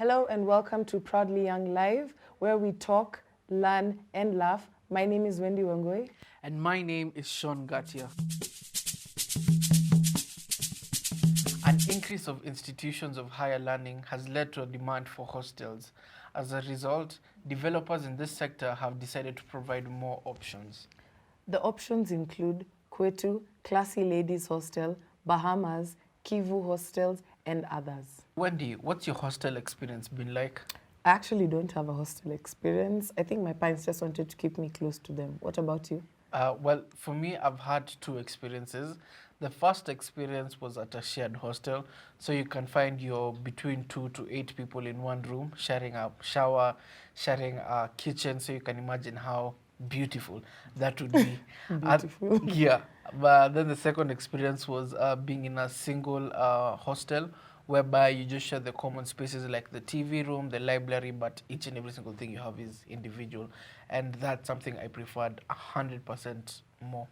Hello and welcome to Proudly Young Live, where we talk, learn, and laugh. My name is Wendy Wangoi. And my name is Sean Gatia. An increase of institutions of higher learning has led to a demand for hostels. As a result, developers in this sector have decided to provide more options. The options include Kwetu, Classy Ladies Hostel, Bahamas, Kivu Hostels, and others. Wendy, what's your hostel experience been like? I actually don't have a hostel experience. I think my parents just wanted to keep me close to them. What about you? Well, for me, I've had two experiences. The first experience was at a shared hostel. So you can find your between 2 to 8 people in one room, sharing a shower, sharing a kitchen. So you can imagine how beautiful that would be. Beautiful. Yeah. But then the second experience was being in a single hostel whereby you just share the common spaces like the TV room, the library, but each and every single thing you have is individual. And that's something I preferred 100% more.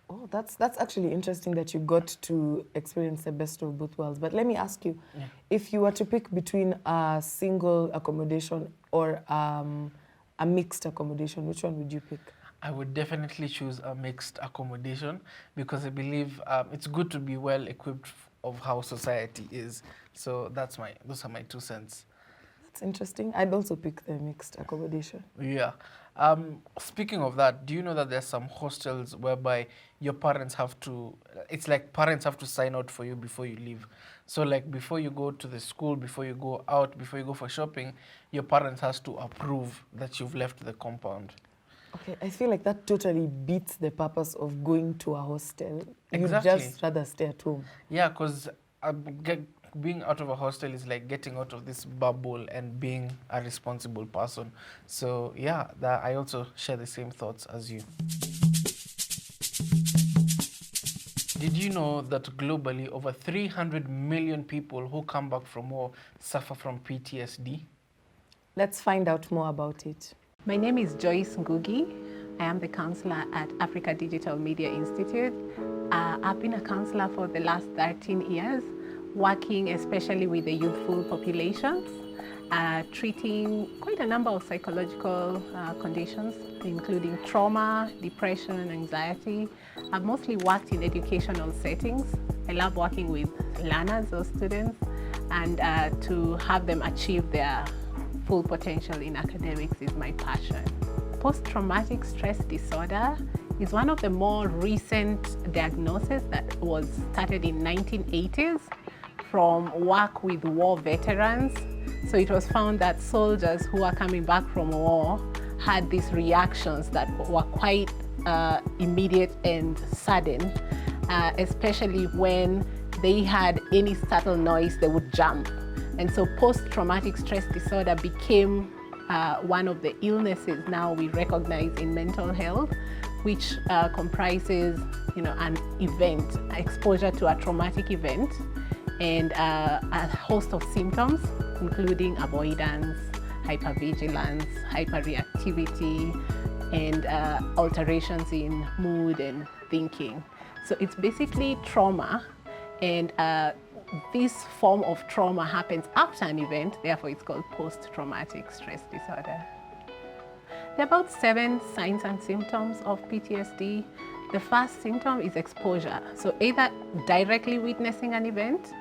Oh, that's actually interesting that you got to experience the best of both worlds. But let me ask you, if you were to pick between a single accommodation or a mixed accommodation, which one would you pick? I would definitely choose a mixed accommodation because I believe it's good to be well equipped of how society is. So those are my 2 cents. That's interesting. I'd also pick the mixed accommodation. Yeah. Speaking of that, do you know that there's some hostels whereby your parents have to, it's like parents have to sign out for you before you leave. So like before you go to the school, before you go out, before you go for shopping, your parents has to approve that you've left the compound. Okay, I feel like that totally beats the purpose of going to a hostel. Exactly. You'd just rather stay at home. Yeah, because being out of a hostel is like getting out of this bubble and being a responsible person. So yeah, I also share the same thoughts as you. Did you know that globally over 300 million people who come back from war suffer from PTSD? Let's find out more about it. My name is Joyce Ngugi. I am the counselor at Africa Digital Media Institute. I've been a counselor for the last 13 years, working especially with the youthful populations, treating quite a number of psychological conditions, including trauma, depression, anxiety. I've mostly worked in educational settings. I love working with learners or students and to have them achieve their full potential in academics is my passion. Post-traumatic stress disorder is one of the more recent diagnoses that was started in 1980s from work with war veterans. So it was found that soldiers who are coming back from war had these reactions that were quite immediate and sudden, especially when they had any subtle noise, they would jump. And so post-traumatic stress disorder became one of the illnesses now we recognize in mental health, which comprises, an event, exposure to a traumatic event, and a host of symptoms, including avoidance, hypervigilance, hyperreactivity, and alterations in mood and thinking. So it's basically trauma, and this form of trauma happens after an event, therefore it's called post-traumatic stress disorder. There are about 7 signs and symptoms of PTSD. The first symptom is exposure. So either directly witnessing an event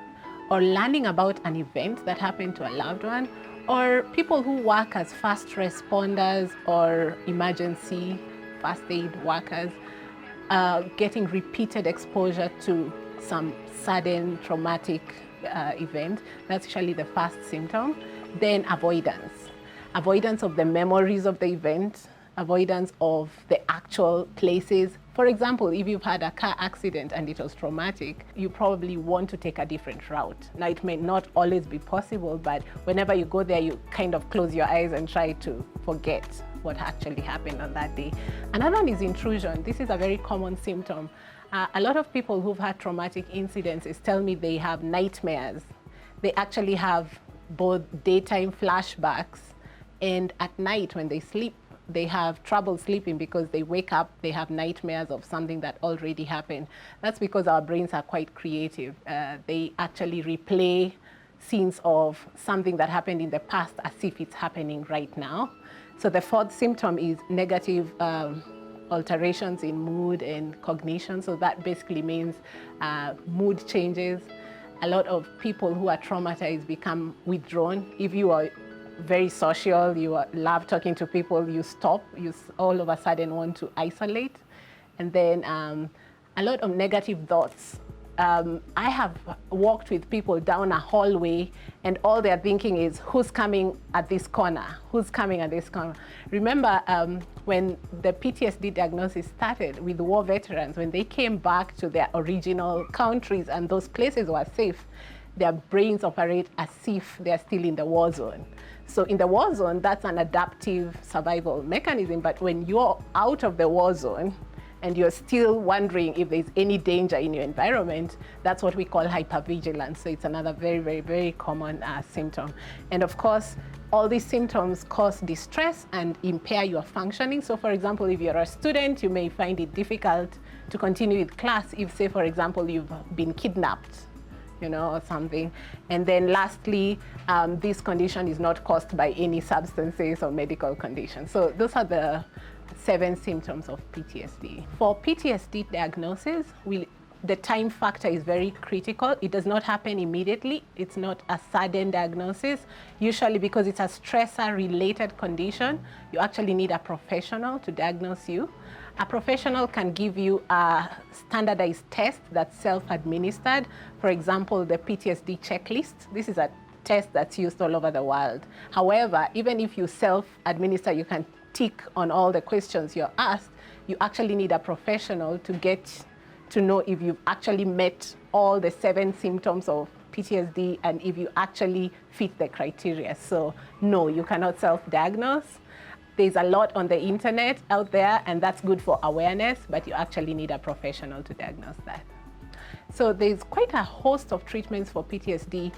or learning about an event that happened to a loved one, or people who work as fast responders or emergency first aid workers, getting repeated exposure to some sudden traumatic event. That's usually the first symptom. Then avoidance. Avoidance of the memories of the event, avoidance of the actual places. For example, if you've had a car accident and it was traumatic, you probably want to take a different route. Now, it may not always be possible, but whenever you go there, you kind of close your eyes and try to forget what actually happened on that day. Another one is intrusion. This is a very common symptom. A lot of people who've had traumatic incidences tell me they have nightmares. They actually have both daytime flashbacks, and at night when they sleep, they have trouble sleeping because they wake up, they have nightmares of something that already happened. That's because our brains are quite creative. They actually replay scenes of something that happened in the past as if it's happening right now. So the fourth symptom is negative alterations in mood and cognition. So that basically means mood changes. A lot of people who are traumatized become withdrawn. If you are very social, you love talking to people, you stop, you all of a sudden want to isolate. And then a lot of negative thoughts. I have walked with people down a hallway and all they're thinking is, who's coming at this corner? Who's coming at this corner? Remember when the PTSD diagnosis started with war veterans, when they came back to their original countries and those places were safe, their brains operate as if they're still in the war zone. So in the war zone, that's an adaptive survival mechanism, but when you're out of the war zone, and you're still wondering if there's any danger in your environment, that's what we call hypervigilance. So it's another very, very, very common symptom. And of course, all these symptoms cause distress and impair your functioning. So for example, if you're a student, you may find it difficult to continue with class if, say, for example, you've been kidnapped, or something. And then lastly, this condition is not caused by any substances or medical conditions. So those are the 7 symptoms of PTSD. For PTSD diagnosis, the time factor is very critical. It does not happen immediately. It's not a sudden diagnosis. Usually because it's a stressor-related condition, you actually need a professional to diagnose you. A professional can give you a standardized test that's self-administered. For example, the PTSD checklist. This is a test that's used all over the world. However, even if you self-administer, you can tick on all the questions you're asked, you actually need a professional to get to know if you've actually met all the 7 symptoms of PTSD and if you actually fit the criteria. So no, you cannot self-diagnose. There's a lot on the internet out there, and that's good for awareness, but you actually need a professional to diagnose that. So there's quite a host of treatments for PTSD.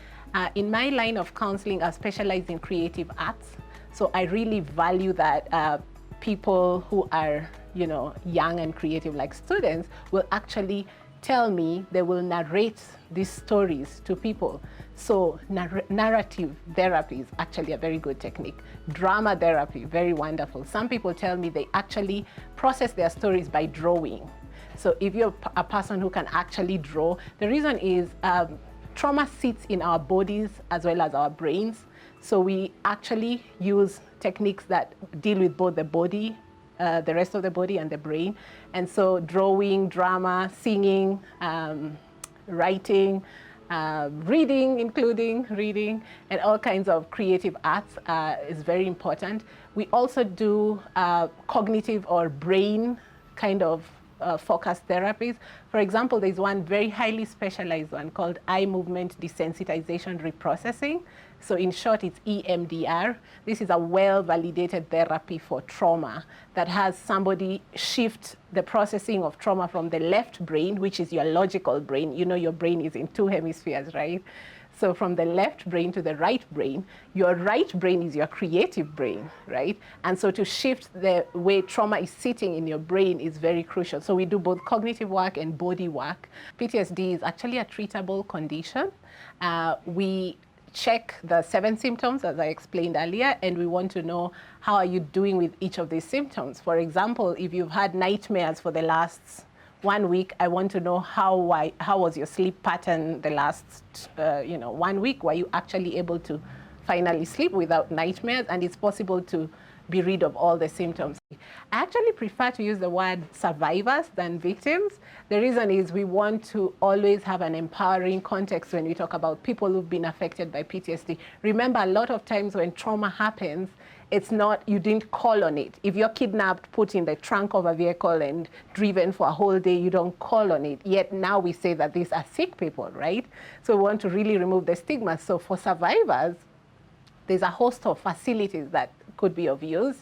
In my line of counseling, I specialize in creative arts. So I really value that people who are, young and creative, like students, will actually tell me, they will narrate these stories to people. So narrative therapy is actually a very good technique. Drama therapy, very wonderful. Some people tell me they actually process their stories by drawing. So if you're a person who can actually draw, the reason is trauma sits in our bodies as well as our brains. So we actually use techniques that deal with both the body, the rest of the body and the brain. And so drawing, drama, singing, writing, reading, including reading, and all kinds of creative arts is very important. We also do cognitive or brain kind of focused therapies. For example, there's one very highly specialized one called eye movement desensitization reprocessing. So in short, it's EMDR. This is a well-validated therapy for trauma that has somebody shift the processing of trauma from the left brain, which is your logical brain. Your brain is in 2 hemispheres, right? So from the left brain to the right brain, your right brain is your creative brain, right? And so to shift the way trauma is sitting in your brain is very crucial. So we do both cognitive work and body work. PTSD is actually a treatable condition. We check the 7 symptoms, as I explained earlier, and we want to know how are you doing with each of these symptoms. For example, if you've had nightmares for the last 1 week, I want to know how was your sleep pattern the last 1 week? Were you actually able to finally sleep without nightmares? And it's possible to be rid of all the symptoms. I actually prefer to use the word survivors than victims. The reason is we want to always have an empowering context when we talk about people who've been affected by PTSD. Remember, a lot of times when trauma happens, it's not, you didn't call on it. If you're kidnapped, put in the trunk of a vehicle and driven for a whole day, you don't call on it. Yet now we say that these are sick people, right? So we want to really remove the stigma. So for survivors, there's a host of facilities that could be of use.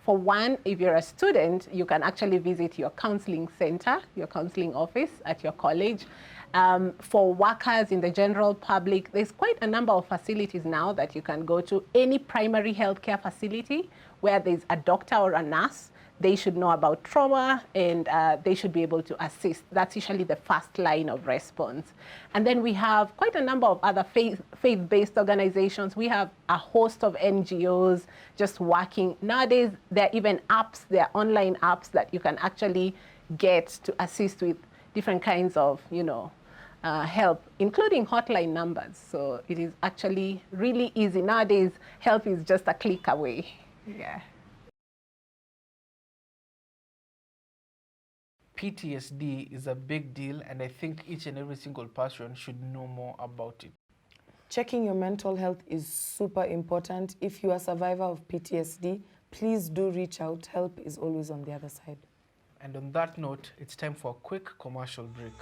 For one, if you're a student, you can actually visit your counseling center, your counseling office at your college. For workers in the general public, there's quite a number of facilities now that you can go to. Any primary healthcare facility where there's a doctor or a nurse they should know about trauma, and they should be able to assist. That's usually the first line of response. And then we have quite a number of other faith-based organizations. We have a host of NGOs just working. Nowadays, there are even apps, there are online apps that you can actually get to assist with different kinds of, help, including hotline numbers. So it is actually really easy. Nowadays, help is just a click away. Yeah. PTSD is a big deal, and I think each and every single person should know more about it. Checking your mental health is super important. If you are a survivor of PTSD, please do reach out. Help is always on the other side. And on that note, it's time for a quick commercial break.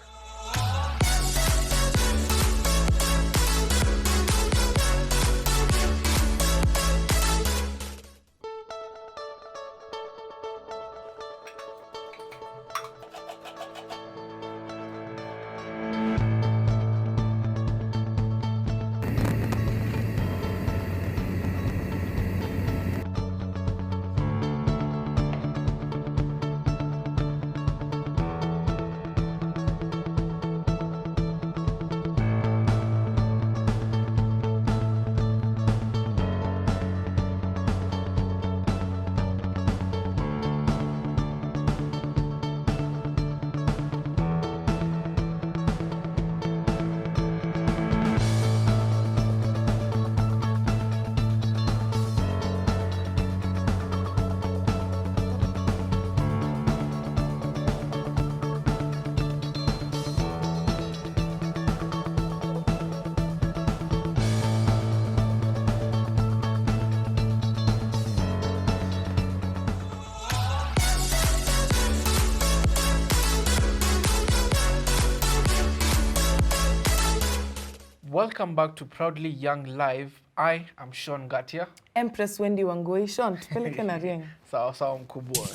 Welcome back to Proudly Young Live. I am Sean Gatia. Empress Wendy Wangoi. Sean, tupeleke na Rieng. Sawa sawa mkubwa.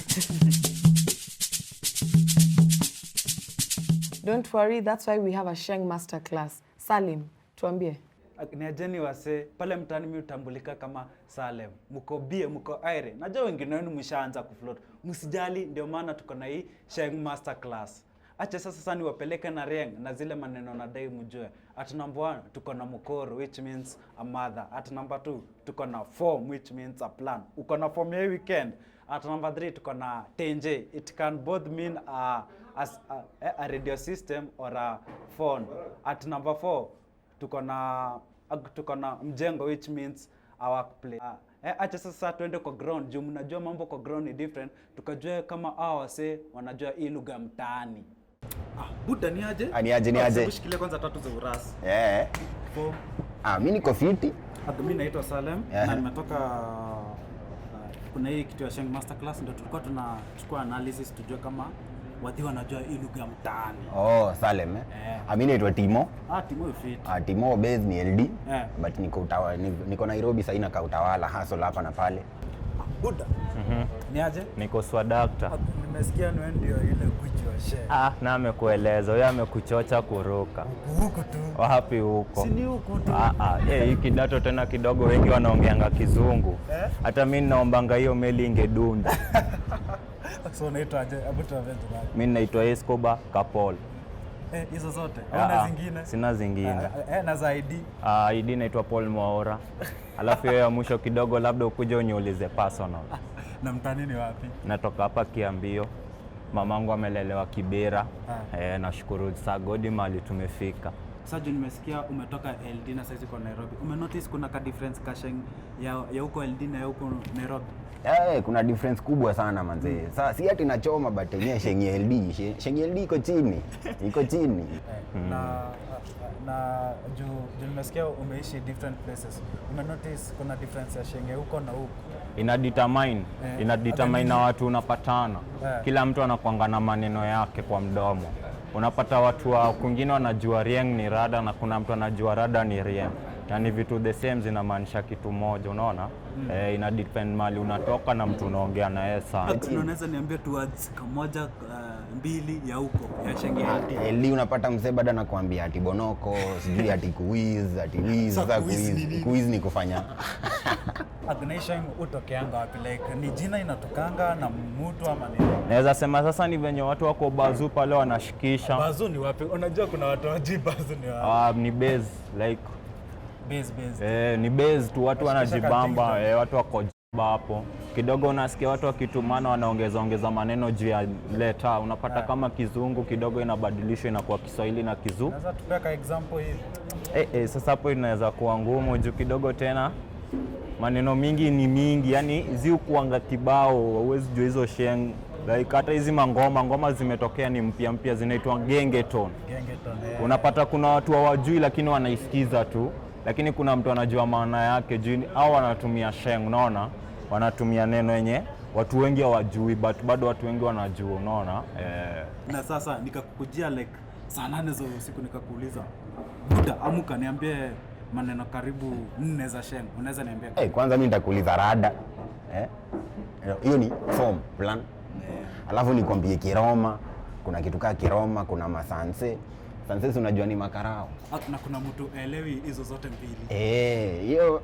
Don't worry, that's why we have a Sheng Masterclass. Salim, tuambie. Niajeni wase, pale mtaani mimi utambulika kama Salem. Muko bie, muko aire. Najua wengine wenu mshaanza kufloat. Msijali, ndio maana tuko na hii Sheng Masterclass. Acha sasa niwapeleke na Rieng na zile maneno nadai mjue. At number 1, tuko na mukoro, which means a mother. At number 2, tuko na form, which means a plan. Uko na form ya weekend. At number 3, tuko na tenje. It can both mean a radio system or a phone. At number 4, tuko na mjengo, which means a workplace. Acha sasa tuende kwa ground. Juu mnajua mambo kwa ground ni different. Tukajua kama hao wase wanajua hii lugha mtaani. Buda ni aje? Ni aje? Ushikilie kwanza tatu za urasi. Mimi niko fiti. Mimi naitwa Salem na nimetoka kuna hii kitu ya Sheng Masterclass, ndio tulikuwa tunachukua analysis tujue kama wadhi wanajua hii lugha mtaani. Salem. Mimi naitwa Timo. Timo fit. Timo base ni LD. But niko Nairobi sasa ina Utawala hustle hapa na pale. Buda. Ni aje? Niko Swadakta. Nimesikia wewe ndio ile kuchi wa Sheng. Na amekueleza, yeye amekuchocha kuruka. Huko tu. Wapi huko? Si ni huko tu. Hii kidato tena kidogo wengi wanaongeanga kizungu. Hata mimi naombanga hiyo meli ingedunda. So unaitwa aje? Hebu tuambie tu. Mimi naitwa Escobar Kapol. Hizo zote. Hauna zingine? Sina zingine. Na za ID? ID naitwa Paul Mwaora. Alafu yeye mwisho kidogo labda ukuje uniulize personal. Na mtani ni wapi? Natoka hapa Kiambio. Mamangu amelelewa Kibera. Nashukuru Sagodi mali tumefika. Sasa nimesikia umetoka LD na sasa uko Nairobi. Umenotice kuna ka difference ka Sheng ya huko LD na huko Nairobi? Kuna difference kubwa sana manze. Sasa si ati nachoma but yenyewe Sheng LD. Sheng LD iko chini. Iko chini. Na juu nimesikia umeishi different places. Umenotice kuna difference ya Sheng huko na huko? Ina determine na watu unapatana. Kila mtu anakuanga na maneno yake kwa mdomo. Unapata watu wa kwingine wanajua Rieng ni rada na kuna mtu anajua rada ni Rieng. Yaani vitu the same zinamaanisha kitu moja, unaona? Ina depend mali unatoka na mtu unaongea na yeye sana. Unaweza niambia tu words kamoja mbili ya huko ya Sheng LD. LD unapata mzee bado anakuambia ati bonoko, sijui ati kuiz, ati wiz, sasa kuiz ni kufanya. Agnation utokeanga wapi, like ni jina inatokanga na mtu ama nini? Naweza sema sasa ni venye watu wako Bazoo pale wanashikisha. Bazoo ni wapi? Unajua kuna watu waji Bazoo ni wapi? Ni base like base. Ni base tu, watu wanajibamba, watu wako hapo. Kidogo unasikia watu wakitumana wanaongeza maneno juu ya leta. Unapata kama Kizungu kidogo inabadilishwa inakuwa Kiswahili na Kizu. Naweza tupeka example hivi. Sasa hapo inaweza kuwa ngumu juu kidogo tena maneno mingi ni mingi, yani ziu kuanga kibao, huwezi jua hizo Sheng. Like hata hizi ngoma zimetokea ni mpya zinaitwa gengeton. Unapata kuna watu hawajui lakini wanaisikiza tu, lakini kuna mtu anajua maana yake juu au wanatumia Sheng, unaona? Wanatumia neno yenye watu wengi hawajui but bado watu wengi wanajua, unaona? Na sasa nikakukujia like saa 8 za usiku nikakuuliza, Buda amuka niambie maneno karibu 4 za Sheng. Unaweza niambia? Kwanza mimi nitakuuliza rada. Hiyo ni form plan. Alafu nikwambie Kiroma, kuna kitu kaa Kiroma, kuna masanse. Sanse unajua ni makarao. Na kuna mtu elewi hizo zote mbili. Hiyo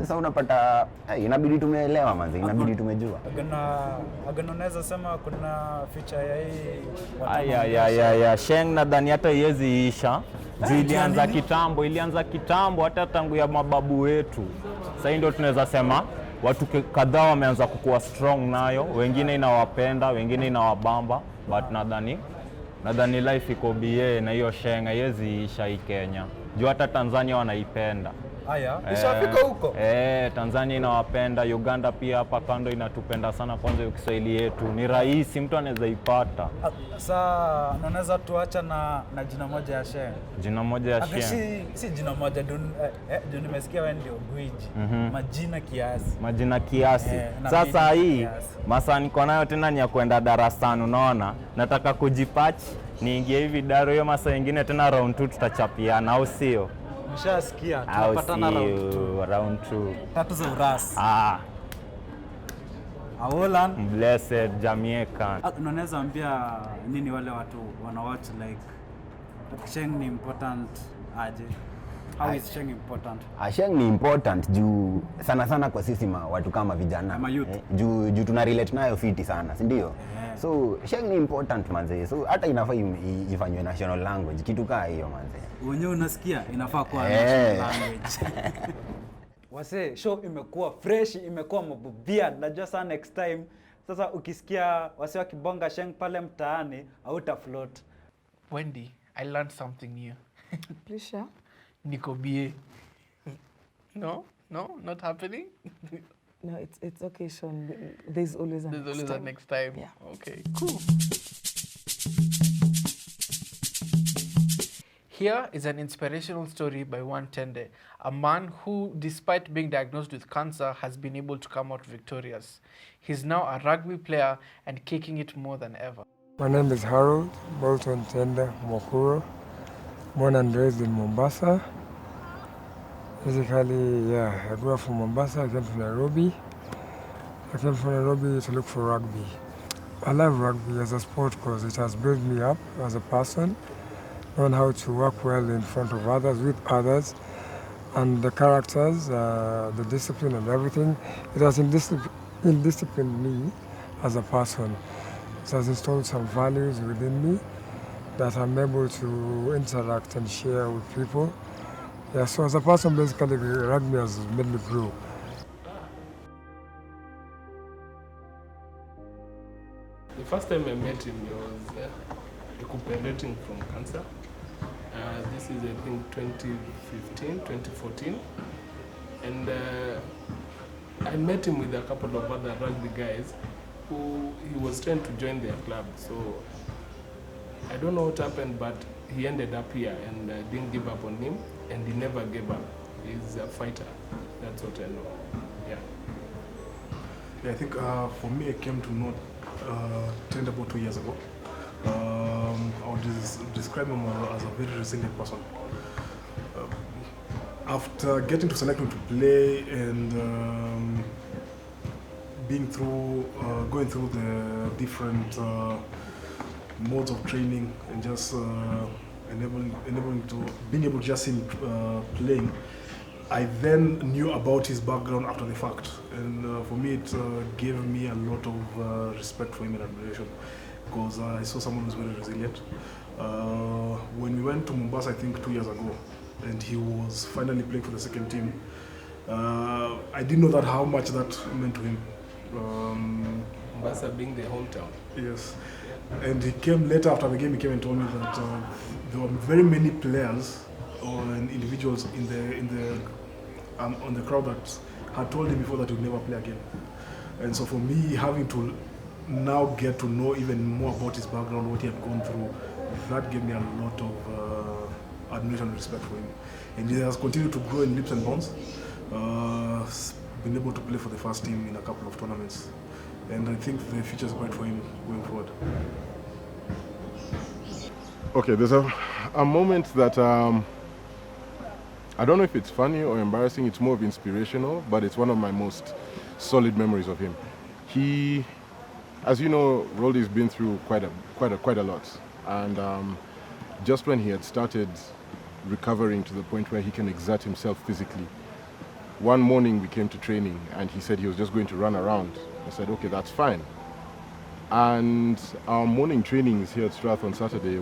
sasa unapata inabidi tumeelewa manzi, inabidi tumejua. Agano naweza sema kuna feature ya hii ya Sheng nadhani hata iwezi isha. Ilianza kitambo hata tangu ya mababu wetu. Sasa ndio tunaweza sema watu kadhaa wameanza kukua strong nayo, wengine inawapenda, wengine inawabamba, but nadhani life iko BA na hiyo Sheng haiwezi isha hii Kenya. Juu hata Tanzania wanaipenda. Haya, ishafika huko? Tanzania inawapenda, Uganda pia hapa kando inatupenda sana, kwanza hiyo Kiswahili yetu. Ni rahisi mtu anaweza ipata. Sasa unaweza tuacha na jina moja ya Sheng. Jina moja ya Sheng. Si jina moja ndio nimesikia wewe ndio gwiji. Majina kiasi. Sasa hii masaa niko nayo tena ni ya kwenda darasani, unaona? Nataka kujipatch niingie hivi daro, hiyo masaa nyingine tena round 2 tutachapiana, au sio? Mshasikia tunapatana round 2. Tatu za urasi. Awolan blessed Jamaican. Unaweza ambia nini wale watu wana watch like Sheng ni important aje? How is Sheng important? Sheng ni important juu sana kwa sisi watu kama vijana. Juu tuna relate nayo fiti sana, si ndio? So Sheng ni important manze. So hata inafaa ifanywe national language, kitu kaa hiyo manze. Wenyewe unasikia inafaa kuwa national language. Wase, show imekuwa fresh, imekuwa mabubia. Najua sana next time. Sasa ukisikia wase wakibonga Sheng pale mtaani, hauta float. Wendy, I learned something new. Please share. Niko BA. No, not happening. No, it's okay, Sean. There's always a next time. Yeah. Okay, cool. Here is an inspirational story by one Tende, a man who, despite being diagnosed with cancer, has been able to come out victorious. He's now a rugby player and kicking it more than ever. My name is Harold Bolton Tende Mokuro, born and raised in Mombasa. Basically, I grew up from Mombasa. I came to Nairobi. I came from Nairobi to look for rugby. I love rugby as a sport because it has built me up as a person, learn how to work well in front of others, with others, and the characters, the discipline and everything. It has indisciplined me as a person. It has installed some values within me that I'm able to interact and share with people. Yeah, so as a person, basically, rugby has made me grow. The first time I met him, he was recuperating from cancer. This is, I think, 2015, 2014. And I met him with a couple of other rugby guys who he was trying to join their club. So I don't know what happened, but he ended up here and I didn't give up on him, and he never gave up. He's a fighter. That's what I know. Yeah, I think for me, I came to know Tende about 2 years ago. I would describe him as a very resilient person. After getting to select him to play and going through the different modes of training and just being able to just see him playing, I then knew about his background after the fact, and for me it gave me a lot of respect for him and admiration, because I saw someone who's very resilient. When we went to Mombasa, I think 2 years ago, and he was finally playing for the second team, I didn't know that how much that meant to him. Mombasa being the hometown. Yes. And he came later after the game. He came and told me that there were very many players and individuals on the crowd that had told him before that he would never play again. And so for me, having to now get to know even more about his background, what he had gone through, that gave me a lot of admiration and respect for him. And he has continued to grow in leaps and bounds. Been able to play for the first team in a couple of tournaments. And I think the future is bright for him going forward. Okay, there's a moment that I don't know if it's funny or embarrassing. It's more of inspirational, but it's one of my most solid memories of him. He, as you know, Roldy's been through quite a lot, and just when he had started recovering to the point where he can exert himself physically, one morning we came to training and he said he was just going to run around. I said, okay, that's fine. And our morning trainings here at Strath on Saturday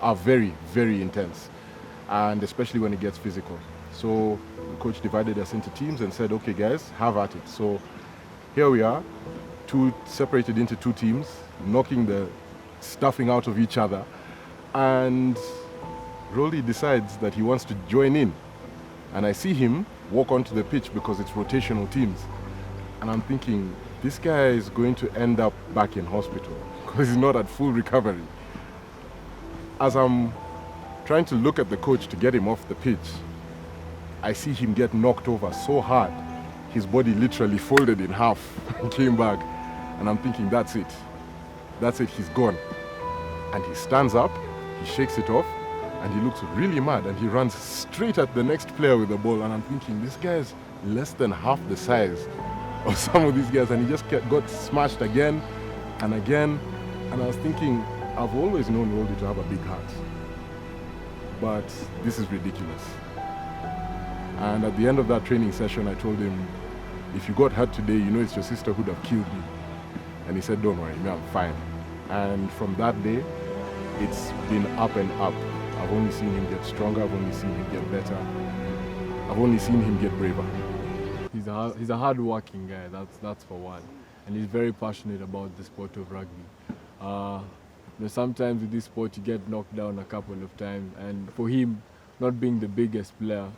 are very, very intense, and especially when it gets physical. So the coach divided us into teams and said, okay guys, have at it. So here we are, separated into two teams, knocking the stuffing out of each other, and Roldy decides that he wants to join in. And I see him walk onto the pitch because it's rotational teams. And I'm thinking, this guy is going to end up back in hospital because he's not at full recovery. As I'm trying to look at the coach to get him off the pitch, I see him get knocked over so hard, his body literally folded in half and came back. And I'm thinking, that's it. That's it, he's gone. And he stands up, he shakes it off, and he looks really mad, and he runs straight at the next player with the ball. And I'm thinking, this guy is less than half the size of some of these guys, and he just got smashed again and again. And I was thinking, I've always known Roldy to have a big heart, but this is ridiculous. And at the end of that training session, I told him, if you got hurt today, you know it's your sister who'd have killed you. And he said, don't worry, I'm fine. And from that day, it's been up and up. I've only seen him get stronger, I've only seen him get better, I've only seen him get braver. He's a hard-working guy, that's for one. And he's very passionate about the sport of rugby. Sometimes with this sport you get knocked down a couple of times, and for him, not being the biggest player,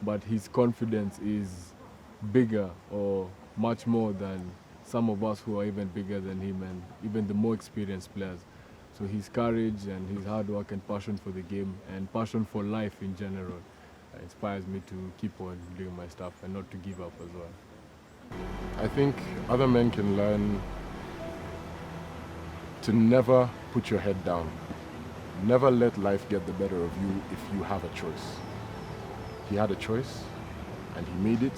but his confidence is bigger or much more than some of us who are even bigger than him and even the more experienced players. So his courage and his hard work and passion for the game and passion for life in general inspires me to keep on doing my stuff and not to give up as well. I think other men can learn to never put your head down. Never let life get the better of you if you have a choice. He had a choice and he made it,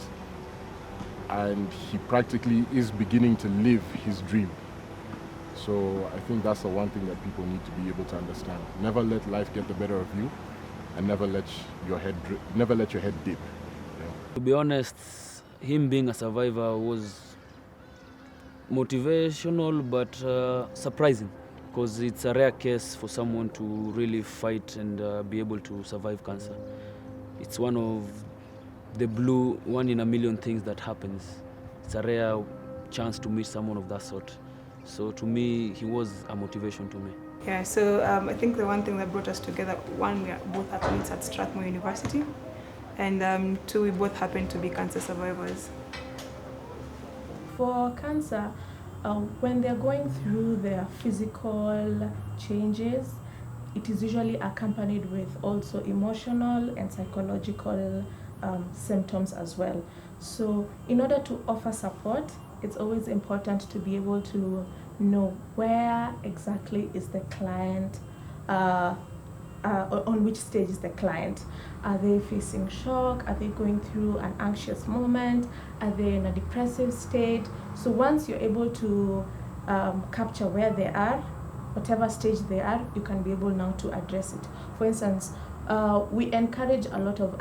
and he practically is beginning to live his dream. So I think that's the one thing that people need to be able to understand. Never let life get the better of you, and never let your head dip. To be honest, him being a survivor was motivational but surprising, because it's a rare case for someone to really fight and be able to survive cancer. It's one of the blue, one in a million things that happens. It's a rare chance to meet someone of that sort. So to me, he was a motivation to me. Yeah, so I think the one thing that brought us together, one, we are both athletes at Strathmore University, and two, we both happen to be cancer survivors. For cancer, when they're going through their physical changes, it is usually accompanied with also emotional and psychological symptoms as well. So in order to offer support, it's always important to be able to know where exactly is the client, on which stage is the client. Are they facing shock? Are they going through an anxious moment? Are they in a depressive state? So once you're able to capture where they are, whatever stage they are, you can be able now to address it. For instance, we encourage a lot of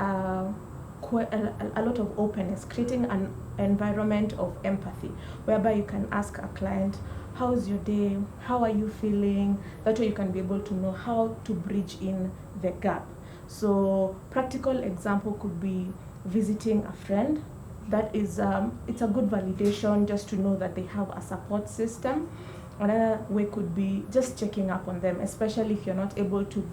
openness, creating an environment of empathy, whereby you can ask a client, how's your day? How are you feeling? That way you can be able to know how to bridge in the gap. So practical example could be visiting a friend. That is, it's a good validation just to know that they have a support system. Another way could be just checking up on them, especially if you're not able to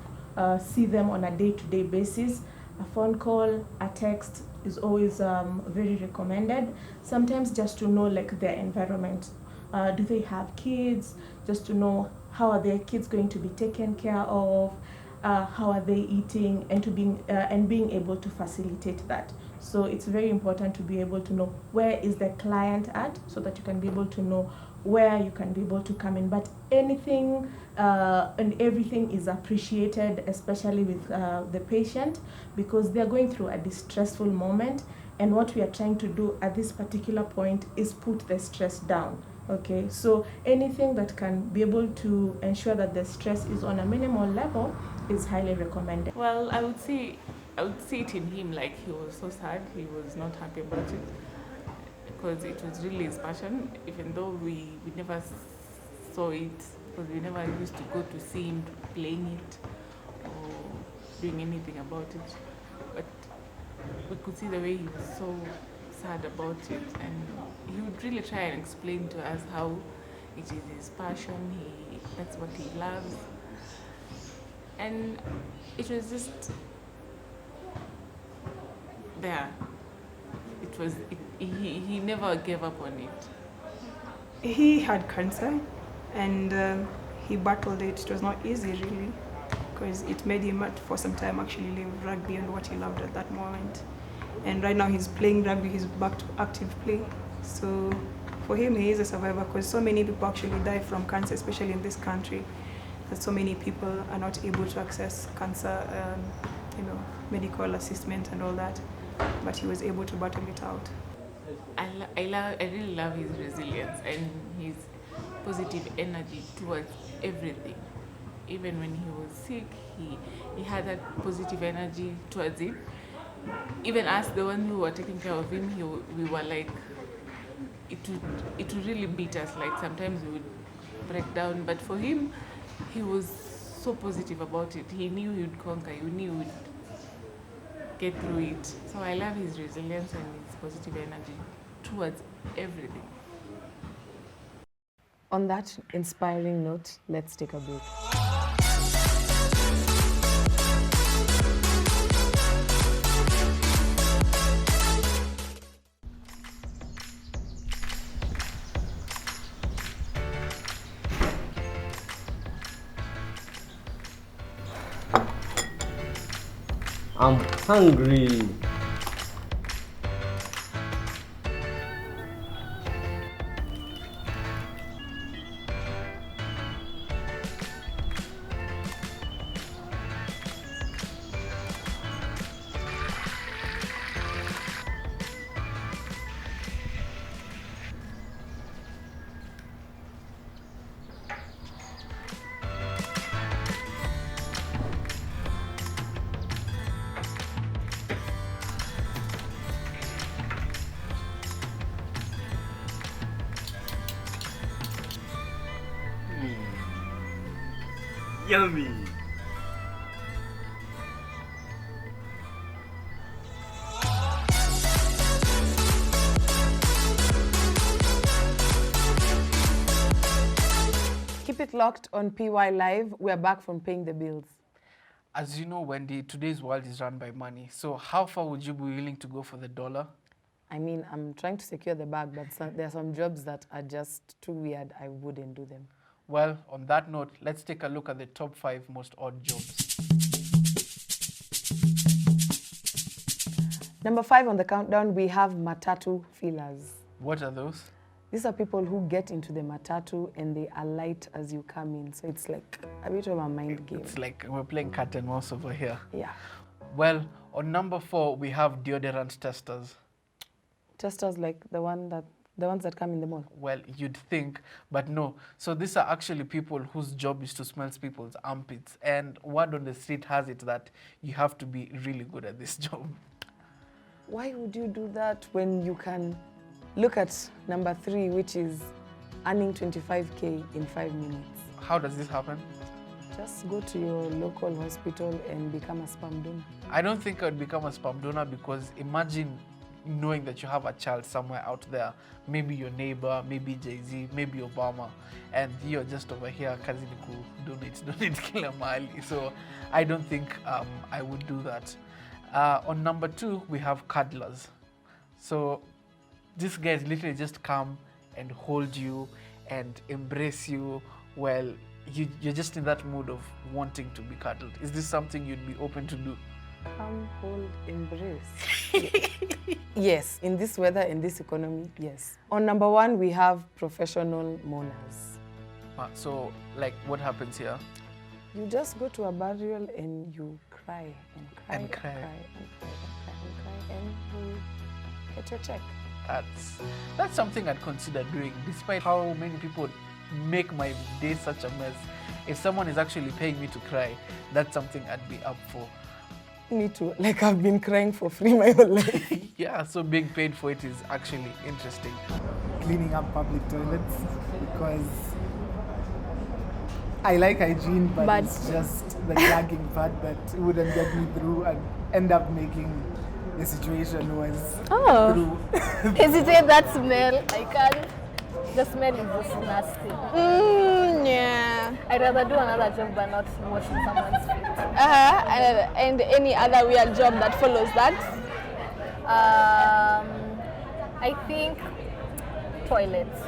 see them on a day-to-day basis. A phone call, a text is always very recommended. Sometimes just to know like their environment. Do they have kids? Just to know how are their kids going to be taken care of, how are they eating, and being able to facilitate that. So it's very important to be able to know where is the client at, so that you can be able to know where you can be able to come in. But anything and everything is appreciated, especially with the patient, because they're going through a distressful moment, and what we are trying to do at this particular point is put the stress down. Okay, so anything that can be able to ensure that the stress is on a minimal level is highly recommended. Well, I would see it in him, like he was so sad, he was not happy about it, because it was really his passion, even though we never saw it, because we never used to go to see him playing it or doing anything about it. But we could see the way he was so sad about it, and he would really try and explain to us how it is his passion, that's what he loves. And it was just there. He never gave up on it. He had cancer, and he battled it. It was not easy, really, because it made him for some time actually leave rugby and what he loved at that moment. And right now he's playing rugby, he's back to active play. So for him, he is a survivor, because so many people actually die from cancer, especially in this country, that so many people are not able to access cancer, medical assessment and all that. But he was able to battle it out. I really love his resilience and his positive energy towards everything. Even when he was sick, he had that positive energy towards it. Even us, the ones who were taking care of him, we were like, it would really beat us. Like sometimes we would break down, but for him, he was so positive about it. He knew he would conquer. He knew he would get through it. So I love his resilience and his positive energy towards everything. On that inspiring note, let's take a break. I'm hungry. Yummy. Keep it locked on PY Live. We're back from paying the bills. As you know, Wendy, today's world is run by money. So how far would you be willing to go for the dollar? I mean, I'm trying to secure the bag, but there are some jobs that are just too weird. I wouldn't do them. Well, on that note, let's take a look at the top 5 most odd jobs. Number 5 on the countdown, we have matatu fillers. What are those? These are people who get into the matatu and they alight as you come in. So it's like a bit of a mind game. It's like we're playing cat and mouse over here. Yeah. Well, on number 4, we have deodorant testers. Testers like the one that The ones that come in the mall? Well, you'd think, but no. So these are actually people whose job is to smell people's armpits. And word on the street has it that you have to be really good at this job. Why would you do that when you can look at number 3, which is earning 25K in 5 minutes? How does this happen? Just go to your local hospital and become a sperm donor. I don't think I would become a sperm donor because imagine knowing that you have a child somewhere out there, maybe your neighbor, maybe Jay-Z, maybe Obama, and you're just over here, kazi ni ku donate kila mahali. So I don't think I would do that. On number 2, we have cuddlers. So these guys literally just come and hold you and embrace you. Well, you're just in that mood of wanting to be cuddled. Is this something you'd be open to do? Come, hold, embrace. Yes, in this weather, in this economy, yes. On number 1, we have professional mourners. So, like, what happens here? You just go to a burial and you cry and cry And cry. and cry and cry and cry and you get your check. That's something I'd consider doing, despite how many people make my day such a mess. If someone is actually paying me to cry, that's something I'd be up for. Me too. Like, I've been crying for free my whole life. Yeah, so being paid for it is actually interesting. Cleaning up public toilets because I like hygiene, but it's just the gagging part that wouldn't get me through and end up making the situation worse. Oh, hesitate that smell. I can't. The smell is just nasty. Yeah. I'd rather do another job but not washing someone's feet. And any other weird job that follows that? I think toilets.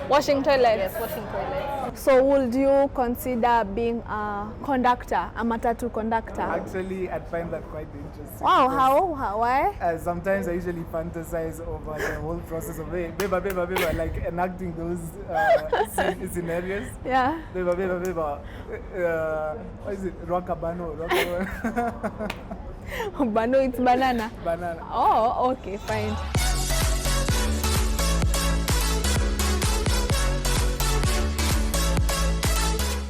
Washing toilets? Yes, washing toilets. So would you consider being a conductor, a matatu conductor? Actually, I'd find that quite interesting. Wow, how? Why? Sometimes I usually fantasize over the whole process of, hey, beba, like enacting those scenarios. Yeah. Beba. What is it? Rockabano. Bano, it's banana. Banana. Oh, okay, fine.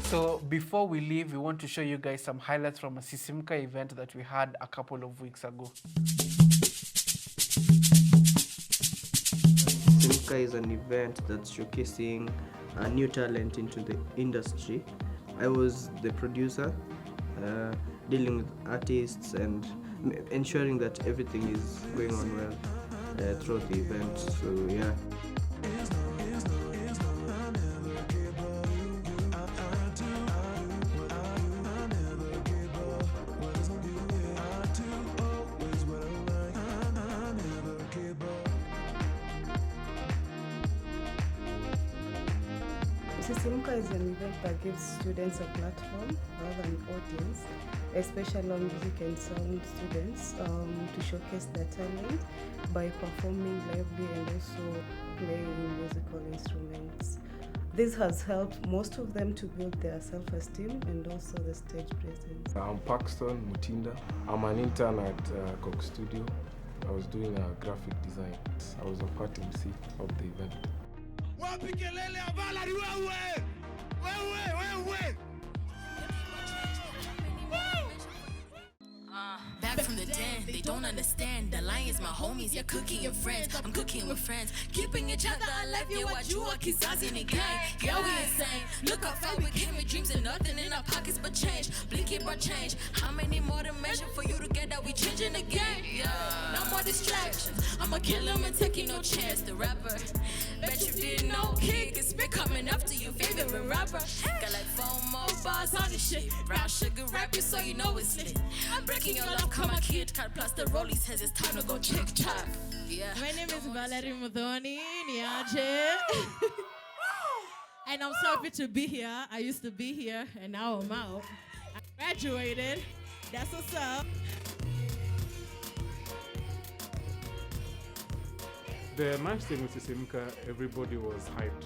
So before we leave, we want to show you guys some highlights from a Sisimka event that we had a couple of weeks ago. Sisimka is an event that's showcasing new talent into the industry. I was the producer, dealing with artists and ensuring that everything is going on well throughout the event. So yeah. Sisimka is an event that gives students a platform rather than audience, especially on music and sound students, to showcase their talent by performing lively and also playing musical instruments. This has helped most of them to build their self-esteem and also the stage presence. I'm Paxton Mutinda. I'm an intern at Coke Studio. I was doing graphic design. I was a part MC of the event. Back from the den, they don't understand. The lions, my homies, you're cooking your friends. I'm cooking with friends, keeping each other alive. Yeah, what you are, kizazi in the gang. Yeah, we insane. Look how far we came with dreams and nothing in our pockets but change. Blinky but change. How many more to measure for you to get that we changing the game? Yeah, no more distractions. I'ma kill him and taking no chance. The rapper, bet you didn't know. Kid is spit coming after you, favorite rapper. Got like 4 more bars on this shit. Brown sugar rapper, so you know it's lit. I'm breaking your love, come my kid. Card plus the rollie says it's time to go check chop. Yeah. My name is Valerie Mudhoni Niaje. And I'm so happy to be here. I used to be here and now I'm out. I graduated. That's what's up. The nice thing with Sisimka, everybody was hyped.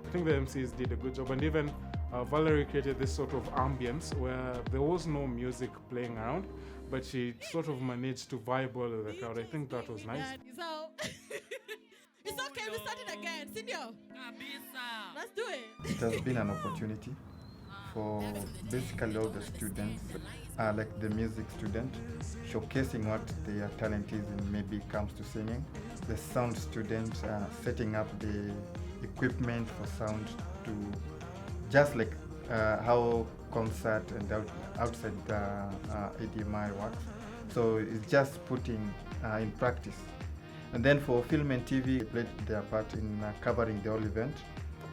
I think the MCs did a good job, and even Valerie created this sort of ambience where there was no music playing around, but she sort of managed to vibe well with the crowd. I think that was nice. So, It's okay, we're starting again. Senior. Let's do it. It has been an opportunity for basically all the students, like the music student, showcasing what their talent is and maybe comes to singing. The sound student, setting up the equipment for sound to just like how concert and outside ADMI works. So it's just putting in practice. And then for film and TV, they played their part in covering the whole event,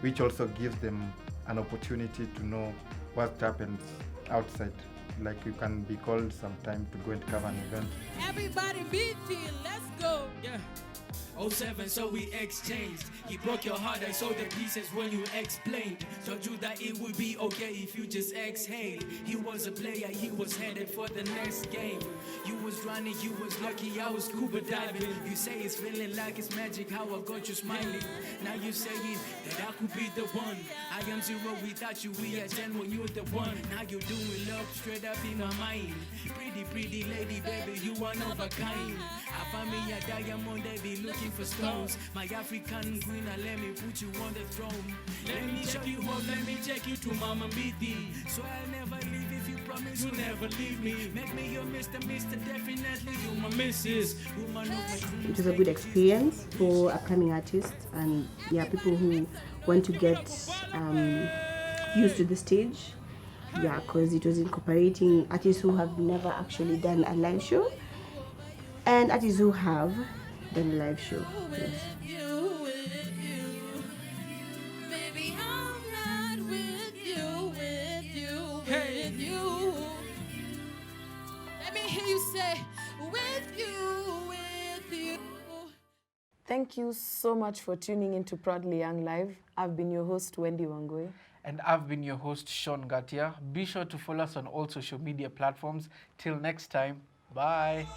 which also gives them an opportunity to know what happens outside. Like you can be called sometime to go and cover an event. Everybody beat it. Let's go. Yeah. 07, so we exchanged. He broke your heart, I saw the pieces when you explained. Told you that it would be okay if you just exhale. He was a player, he was headed for the next game. You was running, you was lucky, I was scuba diving. You say it's feeling like it's magic, how I got you smiling. Now you saying that I could be the one. I am 0 without you, we are 10 when you're the one. Now you're doing love straight up in my mind. Pretty lady, baby, you one of a kind. I found me a diamond, they be looking for stones. My African queen, let me put you on the throne. Let me check you up, let me check you to Mama Midi. So I'll never leave if you promise you'll never leave me. Make me your Mr. Definitely you my missus. Woman of my dreams. It was a good experience for upcoming artists and people who want to get used to the stage. Because it was incorporating artists who have never actually done a live show and artists who have done a live show. Yes. Baby, I'm not with you. Let me hear you say, with you. Thank you so much for tuning in to Proudly Young Live. I've been your host, Wendy Wangui. And I've been your host, Sean Gatia. Be sure to follow us on all social media platforms. Till next time, bye.